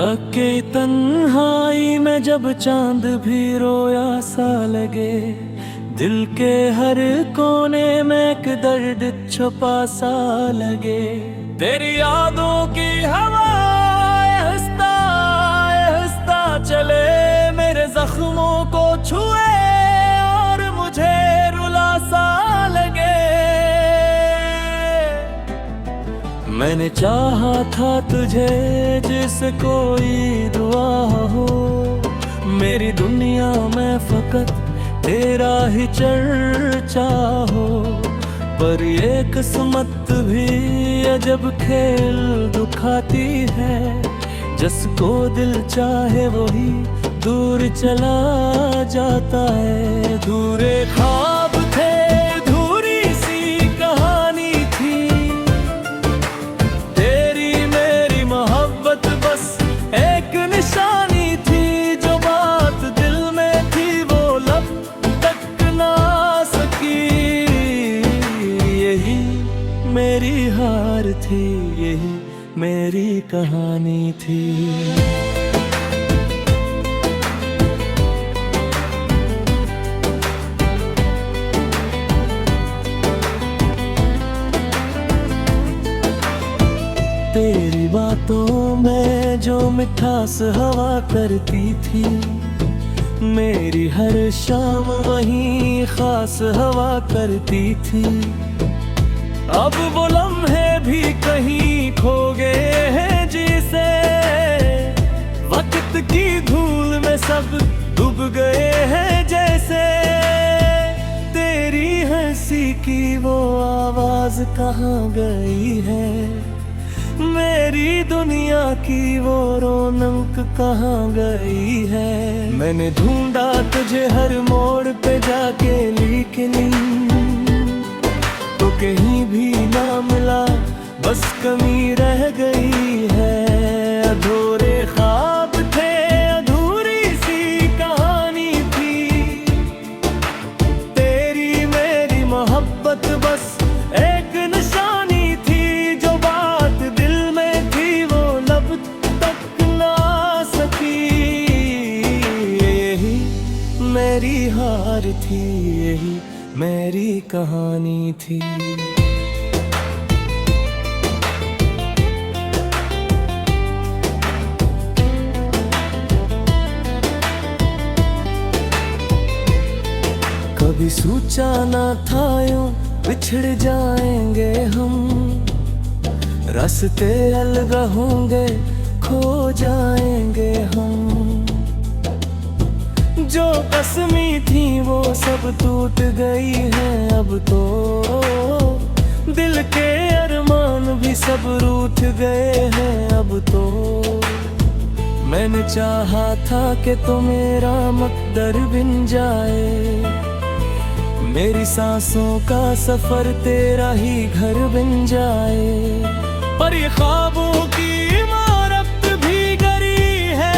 अके तन्हाई में जब चांद भी रोया सा लगे, दिल के हर कोने में एक दर्द छुपा सा लगे। तेरी यादों की हवा हंसता चले, मेरे जख्मों को छुए और मुझे रुला सा लगे। मैंने चाहा था तुझे जिसे कोई दुआ हो, मेरी दुनिया में फकत तेरा ही चर्चा हो। पर ये किस्मत भी अजब खेल दुखाती है, जिसको दिल चाहे वही दूर चला जाता है। दूरे ख्वाब थे, अधूरी सी कहानी थी, तेरी मेरी मोहब्बत बस एक निशानी थी। जो बात दिल में थी वो लब तक ना सकी, यही मेरी हार थी, यही मेरी कहानी थी। तेरी बातों में जो मिठास हवा करती थी, मेरी हर शाम वही खास हवा करती थी। अब वो लम्हे भी कहीं खो गए हैं जिसे, वक्त की धूल में सब डूब गए हैं जैसे। तेरी हंसी की वो आवाज कहाँ गई है, मेरी दुनिया की वो रौनक कहाँ गई है। मैंने ढूंढा तुझे हर मोड़ पे जाके, लेकिन तो कहीं भी ना मिला, बस कमी रह गई है। अधूरे ख्वाब थे, अधूरी सी कहानी थी, तेरी मेरी मोहब्बत बस एक निशानी थी। जो बात दिल में थी वो लब तक ना सकी, यही मेरी हार थी, यही मेरी कहानी थी। कभी सोचा ना था यूं बिछड़ जाएंगे हम, रास्ते अलग होंगे, खो जाएंगे हम। जो कसमी थी वो सब टूट गई है अब तो, दिल के अरमान भी सब रूठ गए हैं अब तो। मैंने चाहा था कि तो मेरा मकदर बन जाए, मेरी सांसों का सफर तेरा ही घर बन जाए। पर ये ख्वाबों की इमारत भी गरी है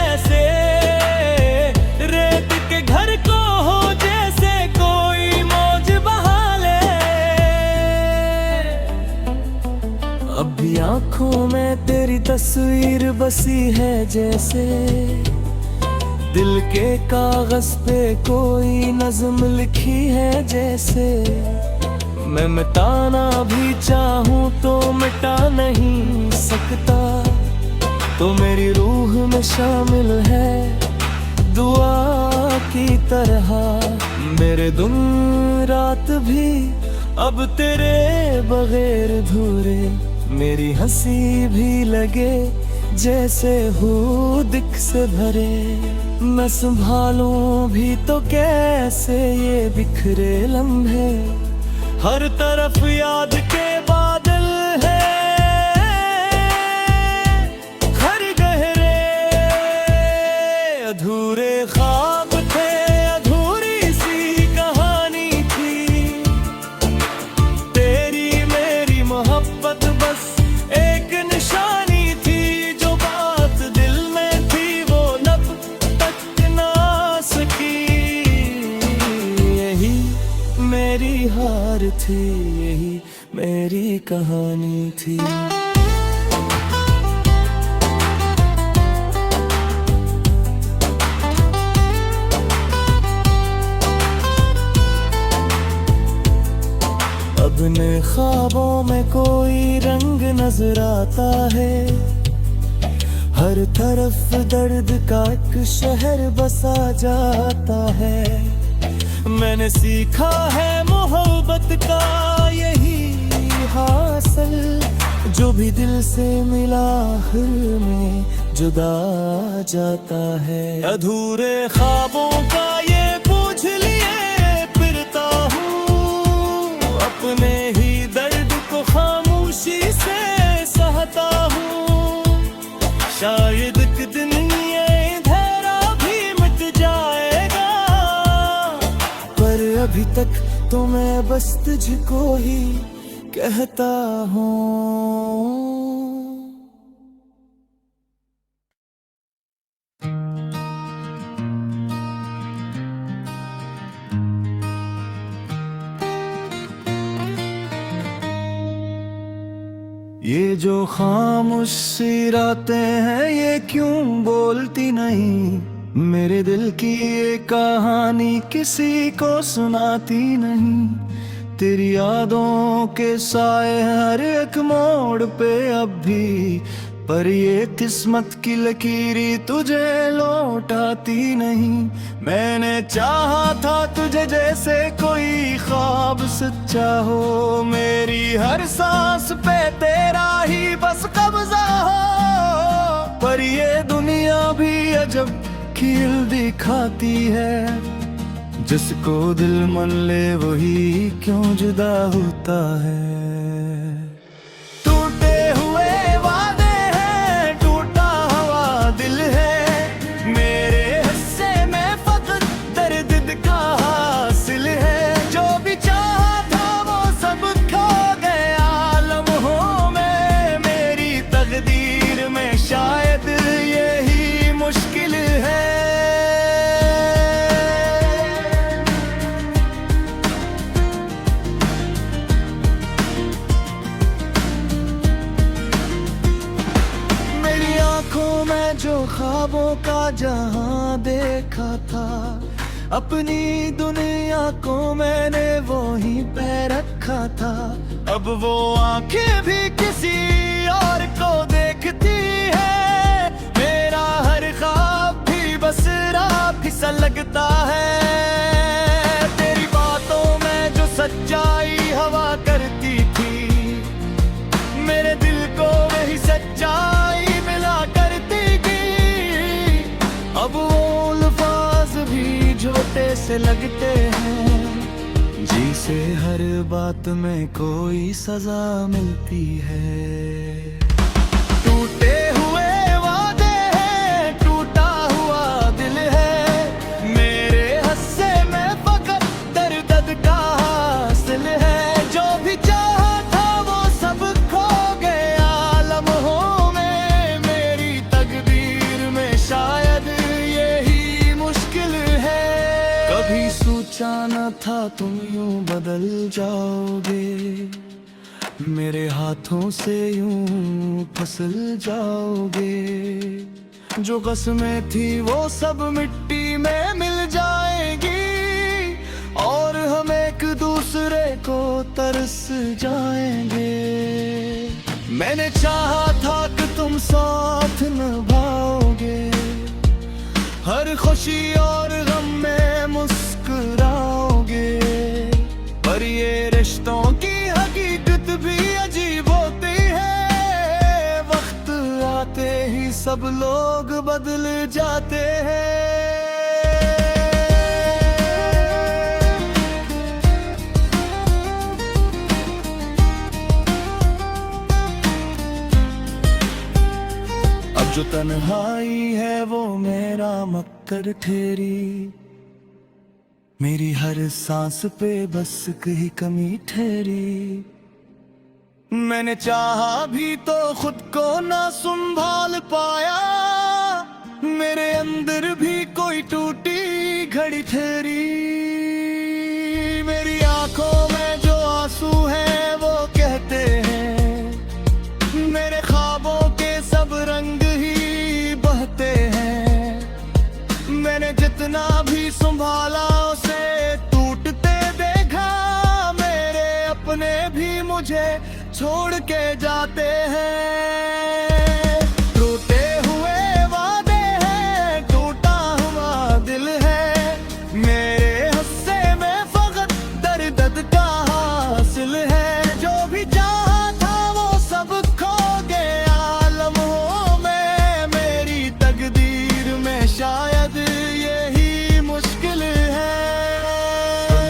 ऐसे, रेत के घर को हो जैसे कोई मौज बहा ले। अब भी आंखों में तेरी तस्वीर बसी है जैसे, दिल के कागज पे कोई नज़्म लिखी है जैसे। मैं मिटाना भी चाहूँ तो मिटा नहीं सकता, तो मेरी रूह में शामिल है दुआ की तरह। मेरे दिन रात भी अब तेरे बगैर अधूरे, मेरी हंसी भी लगे जैसे हो दिख से भरे। मैं संभालूं भी तो कैसे ये बिखरे लम्हे, हर तरफ याद के बादल है हर गहरे। अधूरे ख्वाब थे, अधूरी सी कहानी थी, तेरी मेरी मोहब्बत बस एक निशानी थी। जो बात दिल में थी वो लब तक ना सकी, यही मेरी हार थी, यही मेरी कहानी थी। अपने ख्वाबों में कोई रंग नजर आता है, हर तरफ दर्द का एक शहर बसा जाता है। मैंने सीखा है मोहब्बत का यही हासिल, जो भी दिल से मिला आखिर में जुदा जाता है। अधूरे ख्वाबों का ये पूछ लिए फिरता हूँ, अपने ही दर्द को खामोशी से सहता हूँ। शायद एक दिन ये अंधेरा भी मिट जाएगा, पर अभी तक तो मैं बस तुझको ही कहता हूँ। ये जो खामोश सी रातें हैं ये क्यों बोलती नहीं, मेरे दिल की ये कहानी किसी को सुनाती नहीं। तेरी यादों के साए हर एक मोड़ पे अब भी, पर ये किस्मत की लकीरी तुझे लौटाती नहीं। मैंने चाहा था तुझे जैसे कोई ख्वाब सच्चा हो, मेरी हर सांस पे तेरा ही बस कब्जा हो। पर ये दुनिया भी अजब खेल दिखाती है, जिसको दिल मन ले वही क्यों जुदा होता है। टूटे हुए वादे हैं, टूटा हुआ दिल है, मेरे हिस्से में फकत दर्द का हासिल है। जो भी चाहा था वो सब खो गया लम्हों में, मेरी तकदीर में शायद यही मुश्किल है। जो ख्वाबों का जहां देखा था, अपनी दुनिया को मैंने वो ही पे रखा था। अब वो आंखें भी किसी और को देखती है, मेरा हर ख्वाब भी बस रात सा लगता है। तेरी बातों में जो सच्चाई हवा करती थी, मेरे दिल को वही सच्चाई मिला करती। अब वो अल्फाज भी झूठे से लगते हैं, जी से हर बात में कोई सजा मिलती है। टूटे हुए वादे हैं, टूटा हुआ दिल है, मेरे हिस्से में फकत दर्द का हासिल है। जो भी चाहा था वो सब खो गया लम्हों में, मेरी तकदीर में शायद यही मुश्किल है। कभी सोचा न था तुम यूं बदल जाओगे, मेरे हाथों से यूं फिसल जाओगे। जो कसमें थी वो सब मिट्टी में मिल जाएगी, और हम एक दूसरे को तरस जाएंगे। मैंने चाहा था कि तुम साथ निभाओगे, हर खुशी और गम में मुस्कुराओगे। पर ये रिश्तों की हकीकत भी अजीब होती है, वक्त आते ही सब लोग बदल जाते हैं। जो तन्हाई है वो मेरा मक्कर ठेरी, मेरी हर सांस पे बस कहीं कमी ठहरी। मैंने चाहा भी तो खुद को ना संभाल पाया, मेरे अंदर भी कोई टूटी घड़ी ठहरी। मेरी आंखों में जो आंसू हैं वो कहते हैं, मेरे ख्वाबों के सब रंग ही बहते हैं। मैंने जितना भी संभाला उसे टूटते देखा, मेरे अपने भी मुझे छोड़ के जाते हैं। टूटे हुए वादे हैं, टूटा हुआ दिल है, मेरे हिस्से में फकत दर्द का हासिल है। जो भी चाहा था वो सब खो गया लम्हों में, मेरी तकदीर में शायद यही मुश्किल है।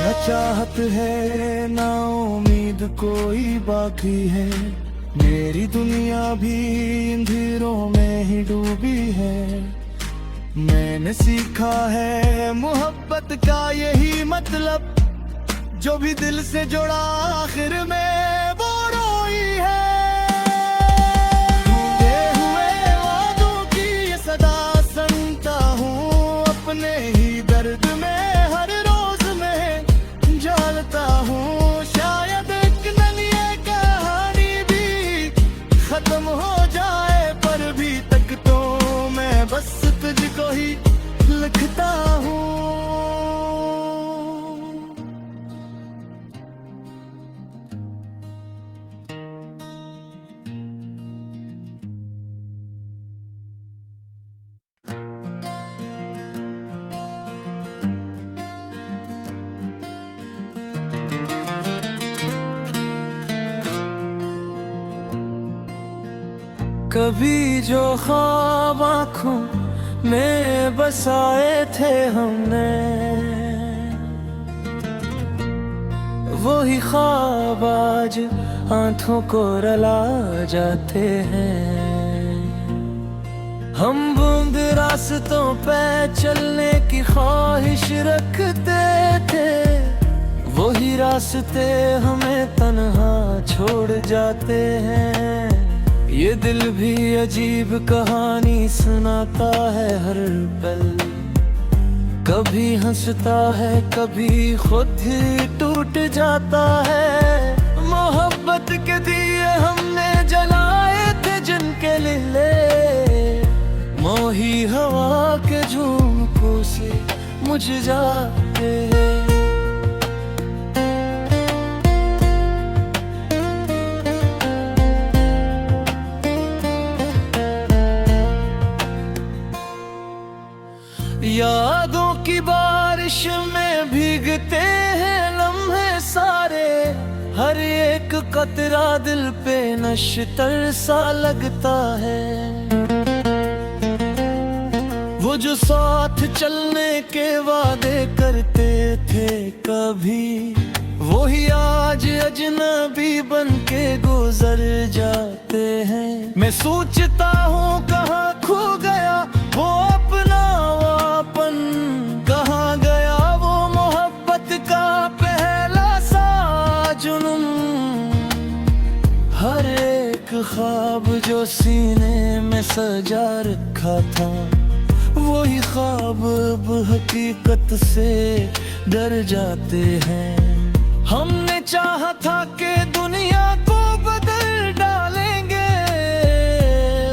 न चाहत है ना उम्मीद कोई बाकी है, मेरी दुनिया भी अंधेरों में ही डूबी है। मैंने सीखा है मोहब्बत का यही मतलब, जो भी दिल से जुड़ा आखिर में वो रोई है। टूटे हुए वादों की ये सदा सुनता हूँ, अपने ही दर्द में हर रोज में जलता हूँ। शायद एक दिन ये कहानी भी खत्म हो जाए, पर भी तक तो मैं बस तुझको ही लिखता हूँ। कभी जो ख्वाब आँखों में बसाए थे हमने, वही ख्वाब आज आँखों को रुला जाते हैं। हम बूंद रास्तों पे चलने की ख्वाहिश रखते थे, वही रास्ते हमें तन्हा छोड़ जाते हैं। ये दिल भी अजीब कहानी सुनाता है हर पल, कभी हंसता है कभी खुद ही टूट जाता है। मोहब्बत के दिए हमने जलाए थे जिनके लिए, मोही हवा के झोंकों से मुझ जाते हैं। यादों की बारिश में भीगते हैं लम्हे सारे, हर एक कतरा दिल पे नश्तर सा लगता है। वो जो साथ चलने के वादे करते थे कभी, वही आज अजनबी बन के गुजर जाते हैं। मैं सोचता हूँ कहाँ खो गया वो अपना वापन, कहाँ गया वो मोहब्बत का पहला सा जुनून। हर एक ख्वाब जो सीने में सजा रखा था, वही ख्वाब अब हकीकत से डर जाते हैं। हमने चाहा था कि दुनिया को बदल डालेंगे,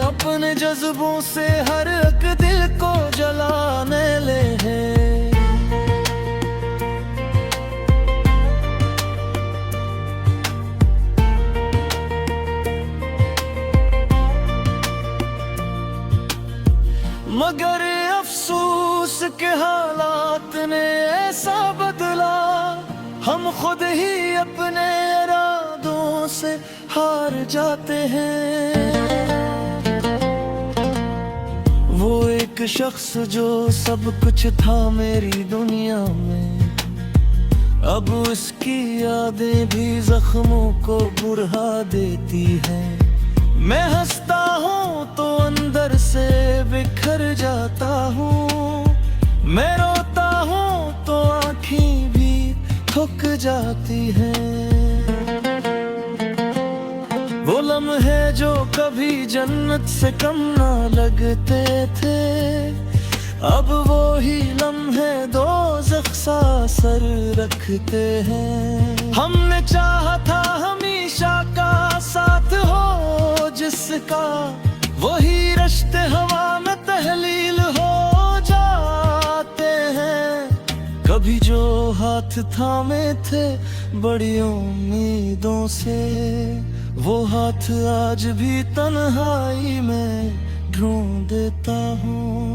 अपने जज्बों से हर एक दिल को जलाने लगे। मगर अफसोस के हालात ने ऐसा बदला, हम खुद ही अपने इरादों से हार जाते हैं। वो एक शख्स जो सब कुछ था मेरी दुनिया में, अब उसकी यादें भी जख्मों को बुढ़ा देती हैं। मैं हंसता हूँ तो अंदर से बिखर जाता हूँ, मैं रोता हूँ तो आँखें भी थक जाती हैं। वो लम्हे जो कभी जन्नत से कम ना लगते थे, अब वो ही लम्हे दोज़ख सा असर रखते हैं। हमने चाहा था हमेशा का साथ हो जिसका, वही रिश्ते हवा में तहलील हो जाते हैं। कभी जो हाथ थामे थे बड़ी उम्मीदों से, वो हाथ आज भी तन्हाई में ढूंढता हूँ।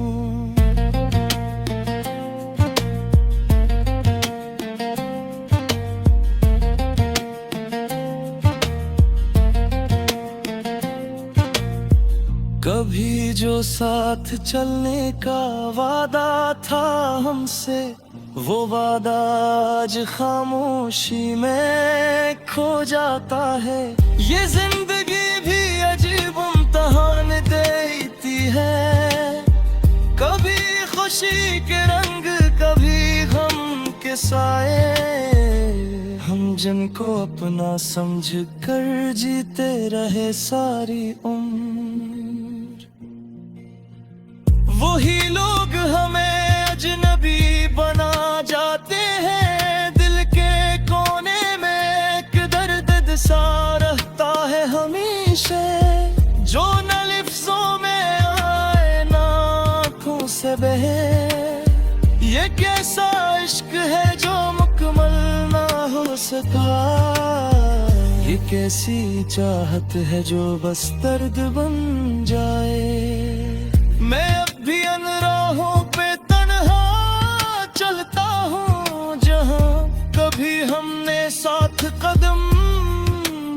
कभी जो साथ चलने का वादा था हमसे, वो वादा आज खामोशी में खो जाता है। ये जिंदगी भी अजीब इम्तिहान देती है, कभी खुशी के रंग कभी गम के साए। हम जिनको अपना समझ कर जीते रहे सारी उम्र, वही लोग हमें अजनबी बना जाते हैं। दिल के कोने में एक दर्द सा रहता है हमेशा, जो न लफ्ज़ों में आए ना आँखों से बहे। ये कैसा इश्क है जो मुकम्मल ना हो सका, ये कैसी चाहत है जो बस दर्द बन जाए। मैं अब भी अन राहों पे तन्हा चलता हूँ, जहाँ कभी हमने साथ कदम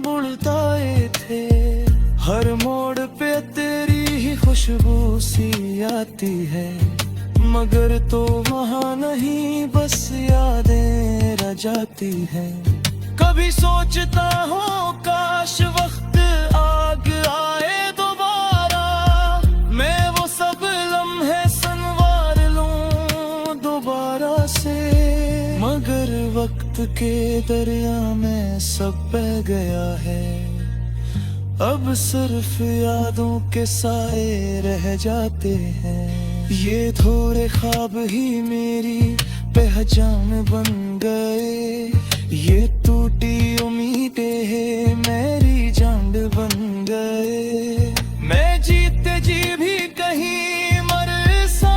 बढ़ाए थे। हर मोड़ पे तेरी ही खुशबू सी आती है, मगर तो वहाँ नहीं बस यादें रह जाती है। कभी सोचता हूँ काश वक्त आग आए दोबारा, मैं वो सब लम्हे संवार लूं दोबारा से। मगर वक्त के दरिया में सब बह गया है, अब सिर्फ यादों के साए रह जाते हैं। ये थोड़े ख्वाब ही मेरी पहचान बन गए, ये टूटी उम्मीदें है मेरी जान बन गए। मैं जीते जी भी कहीं मर सा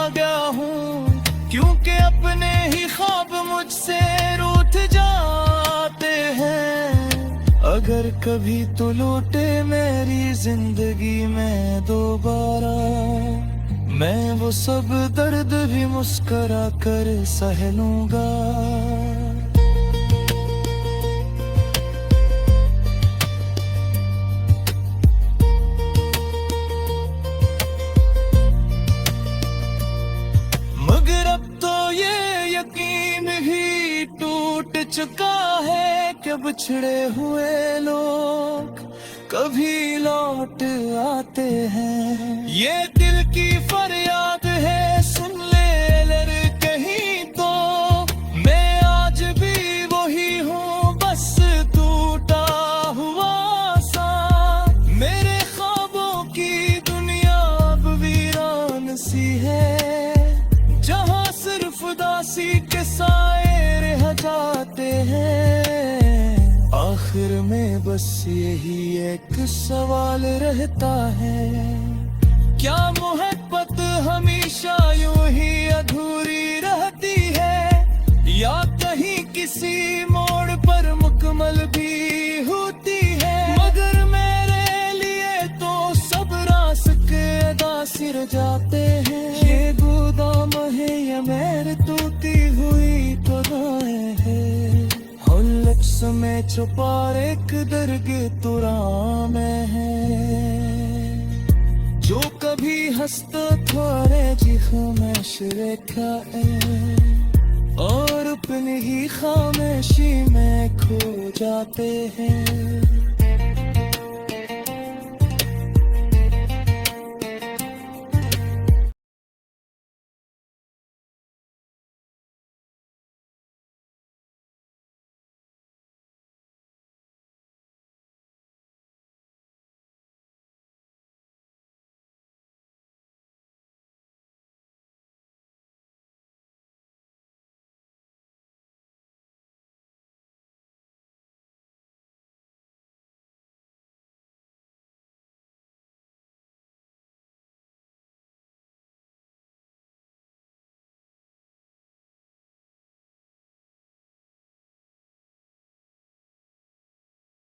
गया हूँ, क्योंकि अपने ही ख्वाब मुझसे रूठ जाते हैं। अगर कभी तो लौटे मेरी जिंदगी में दोबारा, मैं वो सब दर्द भी मुस्कुरा कर सह लूंगा। मगर अब तो ये यकीन ही टूट चुका है कि बिछड़े हुए लोग कभी लौट आते हैं। ये दिल की फरियाद है, सुन ले लर कहीं तो। मैं आज भी वही हूँ, बस टूटा हुआ सा। मेरे ख्वाबों की दुनिया अब वीरान सी है, जहाँ सिर्फ उदासी के साए रह जाते हैं। आखिर में बस यही एक सवाल रहता है, क्या मोहब्बत हमेशा यूं ही अधूरी रहती है, या कहीं किसी मोड़ पर मुकम्मल भी होती है। मगर मेरे लिए तो सब रास्ते अदा सिर जाते हैं। ये गोदाम है या मेरे टूटी हुई पगाएं है, लफ्ज़ में छुपा एक दर्द तुरा में है, जो कभी हंसता थोड़े जी खामोश रेखा है, और अपनी ही खामोशी में खो जाते हैं।